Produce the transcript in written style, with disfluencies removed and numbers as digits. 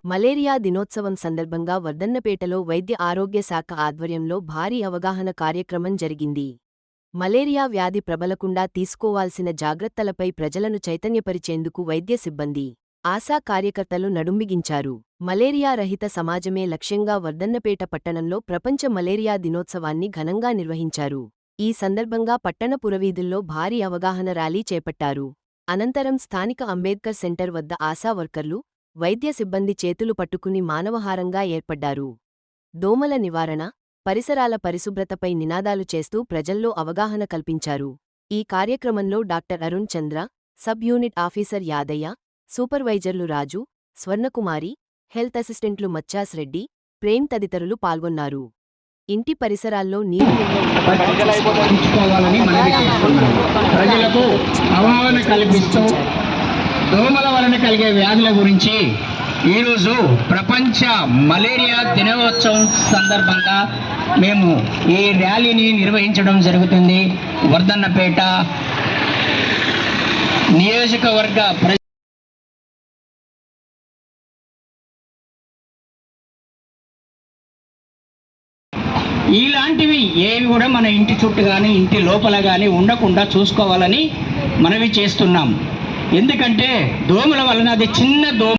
Malaria దినోత్సవం సందర్భంగా వర్ధన్నపేటలో వైద్య ఆరోగ్య శాఖ ఆధ్వర్యంలో భారీ అవగాహన కార్యక్రమం జరిగింది. మలేరియా వ్యాధి ప్రబలకుండా తీసుకోవాల్సిన జాగ్రత్తలపై ప్రజలను చైతన్యపరిచేందుకు వైద్య సిబ్బంది, ఆశా కార్యకర్తలు నడుంబిగించారు. మలేరియా రహిత సమాజమే లక్ష్యంగా వర్ధన్నపేట పట్టణంలో ప్రపంచ మలేరియా దినోత్సవాన్ని ఘనంగా నిర్వహించారు. ఈ సందర్భంగా పట్టణ పురవీధుల్లో భారీ అవగాహన ర్యాలీ చేపట్టారు. అనంతరం స్థానిక అంబేద్కర్ సెంటర్ వద్ద ఆశా వర్కర్లు, వైద్య సిబ్బంది చేతులు పట్టుకుని మానవహారంగా ఏర్పడ్డారు. దోమల నివారణ, పరిసరాల పరిశుభ్రతపై నినాదాలు చేస్తూ ప్రజల్లో అవగాహన కల్పించారు. ఈ కార్యక్రమంలో డాక్టర్ అరుణ్ చంద్ర, సబ్ యూనిట్ ఆఫీసర్ యాదయ్య, సూపర్వైజర్లు రాజు, స్వర్ణకుమారి, హెల్త్ అసిస్టెంట్లు మచ్చాస్ రెడ్డి, ప్రేమ్ తదితరులు పాల్గొన్నారు. ఇంటి పరిసరాల్లో నీరు ప్రజలకు అవగాహన కల్పిస్తూ దోమల వలన కలిగే వ్యాధుల గురించి ఈరోజు ప్రపంచ మలేరియా దినోత్సవం సందర్భంగా మేము ఈ ర్యాలీని నిర్వహించడం జరుగుతుంది. వర్ధన్నపేట నియోజకవర్గ ఇలాంటివి ఏవి కూడా మన ఇంటి చుట్టూ కానీ ఇంటి లోపల కానీ ఉండకుండా చూసుకోవాలని మనవి చేస్తున్నాం. ఎందుకంటే దోమల వలన అది చిన్న దోమ